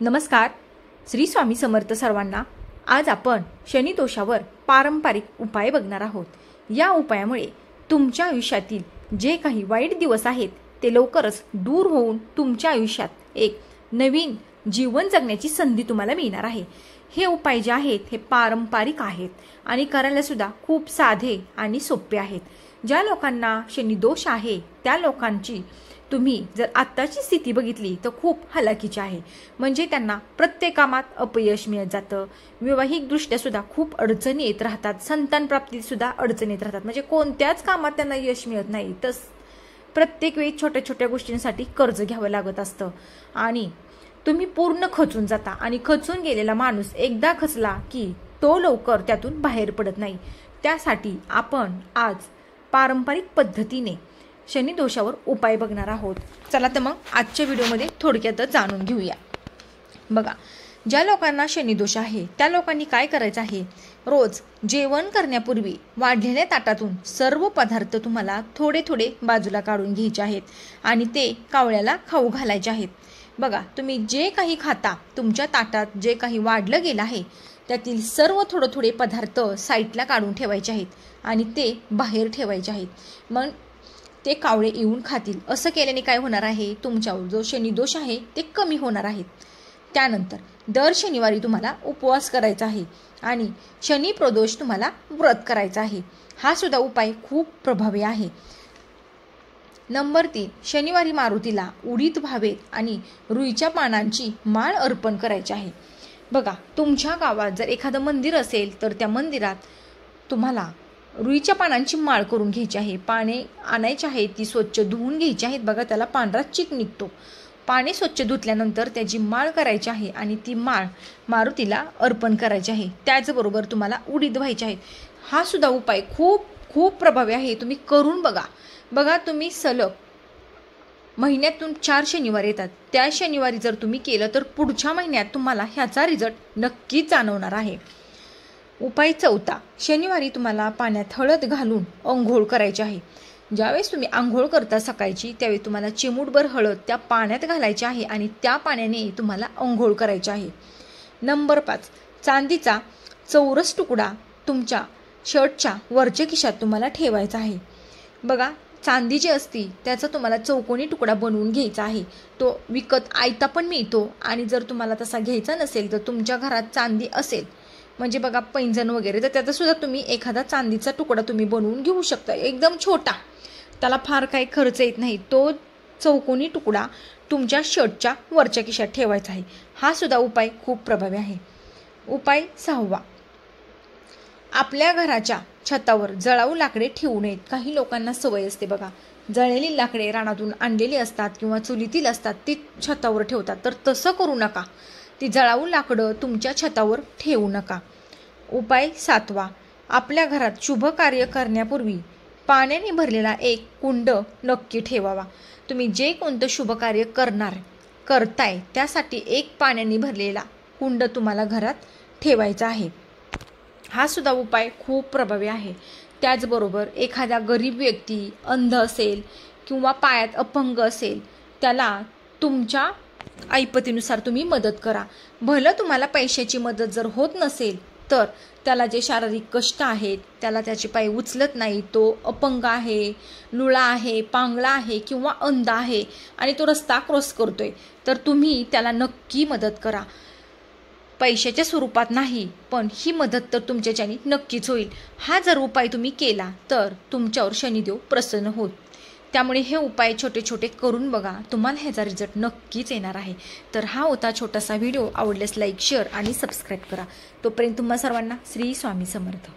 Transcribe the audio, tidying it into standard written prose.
नमस्कार. श्री स्वामी समर्थ सर्वांना. आज आपण शनी दोषावर पारंपरिक उपाय बघणार आहोत. या उपायामुळे तुमच्या आयुष्यातील जे काही वाईट दिवस आहेत ते लवकरच दूर होऊन तुमच्या आयुष्यात एक नवीन जीवन जगण्याची संधी तुम्हाला मिळणार आहे. हे उपाय जे आहेत हे पारंपरिक आहेत आणि करायला सुद्धा खूप साधे आणि सोपे आहेत. ज्या लोकांना शनी दोष आहे त्या लोकांची तुम्ही जर आत्ताची स्थिती बघितली तर खूप हलाखीची आहे. म्हणजे त्यांना प्रत्येक कामात अपयश मिळत जातं. वैवाहिक दृष्ट्या सुद्धा खूप अडचणी येत राहतात. संतान प्राप्तीत सुद्धा अडचणी येत राहतात. म्हणजे कोणत्याच कामात त्यांना यश मिळत नाही. तर प्रत्येक वेळी छोट्या छोट्या गोष्टींसाठी कर्ज घ्यावं लागत असतं आणि तुम्ही पूर्ण खचून जाता आणि खचून गेलेला माणूस एकदा खचला की तो लवकर त्यातून बाहेर पडत नाही. त्यासाठी आपण आज पारंपरिक पद्धतीने शनी दोषावर उपाय बघणार आहोत. चला तर मग आजच्या व्हिडिओमध्ये थोडक्यातच जाणून घेऊया. बघा, ज्या लोकांना शनी दोष आहे त्या लोकांनी काय करायचं आहे, रोज जेवण करण्यापूर्वी वाढलेल्या ताटातून सर्व पदार्थ तुम्हाला थोडे थोडे बाजूला काढून घ्यायचे आहेत आणि ते कावळ्याला खाऊ घालायचे आहेत. बघा, तुम्ही जे काही खाता तुमच्या ताटात जे काही वाढलं गेलं आहे त्यातील सर्व थोडे थोडे पदार्थ साईडला काढून ठेवायचे आहेत आणि ते बाहेर ठेवायचे आहेत. मग ते कावळे येऊन खातील. असं केल्याने काय होणार आहे, तुमच्यावर जो शनी दोष आहे ते कमी होणार आहेत. त्यानंतर दर शनिवारी तुम्हाला उपवास करायचा आहे आणि शनी प्रदोष तुम्हाला व्रत करायचा आहे. हा सुद्धा उपाय खूप प्रभावी आहे. नंबर 3, शनिवारी मारुतीला उडीद भावेत आणि रुईच्या पानांची माळ अर्पण करायची आहे. बघा, तुमच्या गावात जर एखादं मंदिर असेल तर त्या मंदिरात तुम्हाला रुईच्या पानांची माळ करून घ्यायची आहे. पाने आणायची आहेत, ती स्वच्छ धुवून घ्यायची आहेत. बघा, त्याला पांढरा चिक निघतो. पाने स्वच्छ धुतल्यानंतर त्याची माळ करायची आहे आणि ती माळ मारुतीला अर्पण करायची आहे. त्याचबरोबर तुम्हाला उडीद व्हायचे आहेत. हा सुद्धा उपाय खूप खूप प्रभावी आहे. तुम्ही करून बघा. बघा, तुम्ही सलग महिन्यातून 4 शनिवार येतात. त्या शनिवारी जर तुम्ही केलं तर पुढच्या महिन्यात तुम्हाला ह्याचा रिझल्ट नक्कीच जाणवणार आहे. उपाय 4, शनिवारी तुम्हाला पाण्यात हळद घालून अंघोळ करायची आहे. ज्यावेळेस तुम्ही अंघोळ करता सकाळची त्यावेळी तुम्हाला चिमूटभर हळद त्या पाण्यात घालायची आहे आणि त्या पाण्याने तुम्हाला अंघोळ करायची आहे. नंबर 5, चांदीचा चौरस तुकडा तुमच्या शर्टच्या वरच्या खिशात तुम्हाला ठेवायचा आहे. बघा, चांदी जी असती त्याचा तुम्हाला चौकोनी तुकडा बनवून घ्यायचा आहे. तो विकत आयता पण मिळतो आणि जर तुम्हाला तसा घ्यायचा नसेल तर तुमच्या घरात चांदी असेल म्हणजे बघा पैंजण वगैरे तर त्याचा सुद्धा तुम्ही एखादा चांदीचा तुकडा तुम्ही बनवून घेऊ शकता. एकदम छोटा, त्याला फार काही खर्च येत नाही. तो चौकोनी तुकडा तुमच्या शर्टच्या वरच्या खिशात ठेवायचा आहे. हा सुद्धा उपाय खूप प्रभावी आहे. उपाय 6, आपल्या घराच्या छतावर जळाऊ लाकडे ठेवू नयेत. काही लोकांना सवय असते बघा, जळलेली लाकडे रानातून आणलेली असतात किंवा चुलीतील असतात ती छतावर ठेवतात. तर तसं करू नका. ती जळाऊ लाकडं तुमच्या छतावर ठेवू नका. उपाय 7, आपल्या घरात शुभ कार्य करण्यापूर्वी पाण्याने भरलेला एक कुंड नक्की ठेवावा. तुम्ही जे कोणतं शुभ कार्य करताय त्यासाठी एक पाण्याने भरलेला कुंड तुम्हाला घरात ठेवायचा आहे. हा सुद्धा उपाय खूप प्रभावी आहे. त्याचबरोबर एखाद्या गरीब व्यक्ती अंध असेल किंवा पायात अपंग असेल त्याला तुमच्या ऐपतीनुसार तुम्ही मदत करा. भलं तुम्हाला पैशाची मदत जर होत नसेल तर त्याला जे शारीरिक कष्ट आहेत, त्याला त्याचे पाय उचलत नाही, तो अपंग आहे, लुळा आहे, पांगळा आहे किंवा अंध आहे आणि तो रस्ता क्रॉस करतोय तर तुम्ही त्याला नक्की मदत करा. पैशाच्या स्वरूपात नाही पण ही मदत तर तुमच्याच्याने नक्कीच होईल. हा जर उपाय तुम्ही केला तर तुमच्यावर शनिदेव प्रसन्न होत. त्यामुळे हे उपाय छोटे छोटे करून बघा, तुम्हाला ह्याचा रिझल्ट नक्कीच येणार आहे. तर हा होता छोटासा व्हिडिओ. आवडल्यास लाईक, शेअर आणि सबस्क्राईब करा. तोपर्यंत तुम्हा सर्वांना श्री स्वामी समर्थ.